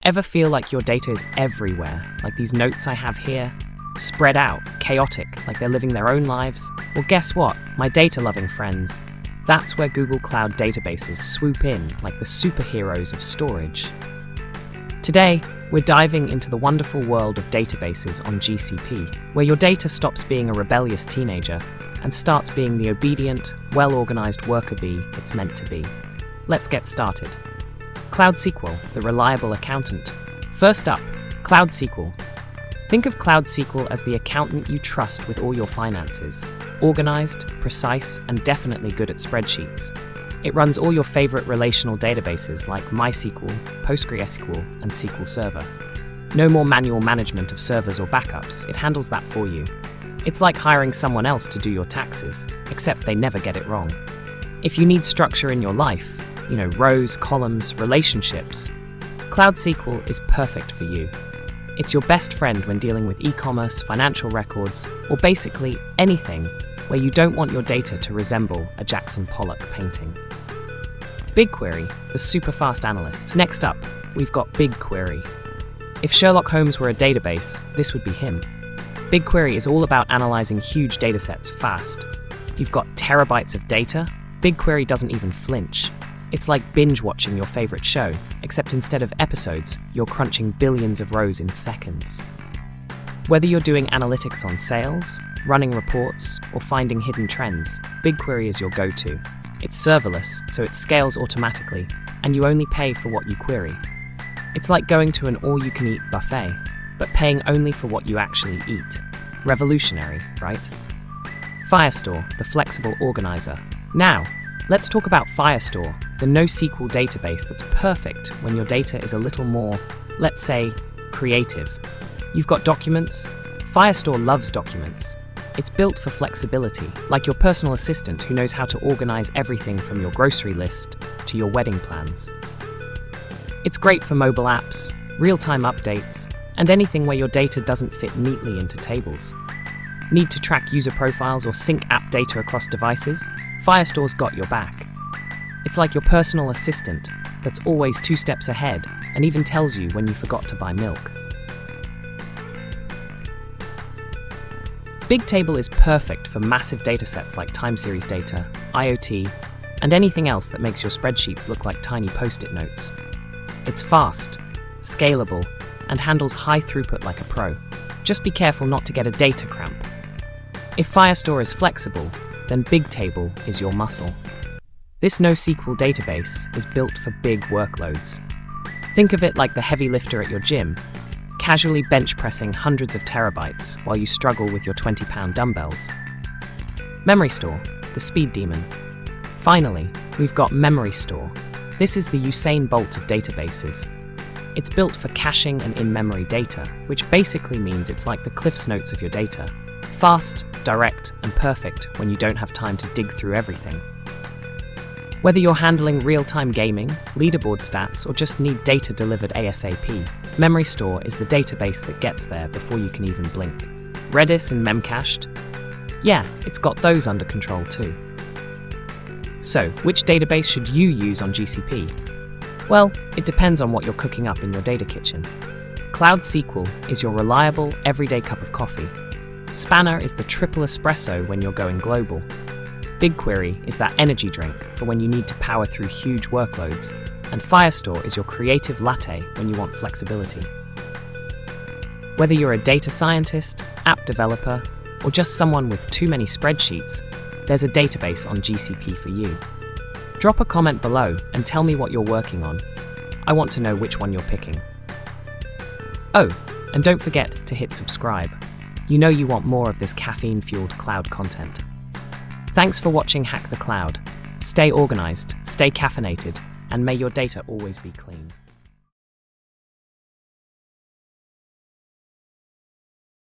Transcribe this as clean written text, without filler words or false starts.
Ever feel like your data is everywhere, like these notes I have here? Spread out, chaotic, like they're living their own lives? Well, guess what, my data-loving friends? That's where Google Cloud databases swoop in like the superheroes of storage. Today, we're diving into the wonderful world of databases on GCP, where your data stops being a rebellious teenager and starts being the obedient, well-organized worker bee it's meant to be. Let's get started. Cloud SQL, the reliable accountant. First up, Cloud SQL. Think of Cloud SQL as the accountant you trust with all your finances. Organized, precise, and definitely good at spreadsheets. It runs all your favorite relational databases like MySQL, PostgreSQL, and SQL Server. No more manual management of servers or backups, it handles that for you. It's like hiring someone else to do your taxes, except they never get it wrong. If you need structure in your life, rows, columns, relationships, Cloud SQL is perfect for you. It's your best friend when dealing with e-commerce, financial records, or basically anything where you don't want your data to resemble a Jackson Pollock painting. BigQuery, the super fast analyst. Next up, we've got BigQuery. If Sherlock Holmes were a database, this would be him. BigQuery is all about analyzing huge datasets fast. You've got terabytes of data. BigQuery doesn't even flinch. It's like binge-watching your favorite show, except instead of episodes, you're crunching billions of rows in seconds. Whether you're doing analytics on sales, running reports, or finding hidden trends, BigQuery is your go-to. It's serverless, so it scales automatically, and you only pay for what you query. It's like going to an all-you-can-eat buffet, but paying only for what you actually eat. Revolutionary, right? Firestore, the flexible organizer. Now, let's talk about Firestore, the NoSQL database that's perfect when your data is a little more, let's say, creative. You've got documents? Firestore loves documents. It's built for flexibility, like your personal assistant who knows how to organize everything from your grocery list to your wedding plans. It's great for mobile apps, real-time updates, and anything where your data doesn't fit neatly into tables. Need to track user profiles or sync app data across devices? Firestore's got your back. It's like your personal assistant that's always 2 steps ahead and even tells you when you forgot to buy milk. Bigtable is perfect for massive datasets like time series data, IoT, and anything else that makes your spreadsheets look like tiny post-it notes. It's fast, scalable, and handles high throughput like a pro. Just be careful not to get a data cramp. If Firestore is flexible, then Bigtable is your muscle. This NoSQL database is built for big workloads. Think of it like the heavy lifter at your gym, casually bench pressing hundreds of terabytes while you struggle with your 20-pound dumbbells. Memorystore, the speed demon. Finally, we've got Memorystore. This is the Usain Bolt of databases. It's built for caching and in-memory data, which basically means it's like the Cliff's Notes of your data. Fast, direct, and perfect when you don't have time to dig through everything. Whether you're handling real-time gaming, leaderboard stats, or just need data delivered ASAP, Memorystore is the database that gets there before you can even blink. Redis and Memcached? Yeah, it's got those under control too. So, which database should you use on GCP? Well, it depends on what you're cooking up in your data kitchen. Cloud SQL is your reliable, everyday cup of coffee. Spanner is the triple espresso when you're going global. BigQuery is that energy drink for when you need to power through huge workloads, and Firestore is your creative latte when you want flexibility. Whether you're a data scientist, app developer, or just someone with too many spreadsheets, there's a database on GCP for you. Drop a comment below and tell me what you're working on. I want to know which one you're picking. Oh, and don't forget to hit subscribe. You know you want more of this caffeine-fueled cloud content. Thanks for watching Hack the Cloud. Stay organized, stay caffeinated, and may your data always be clean.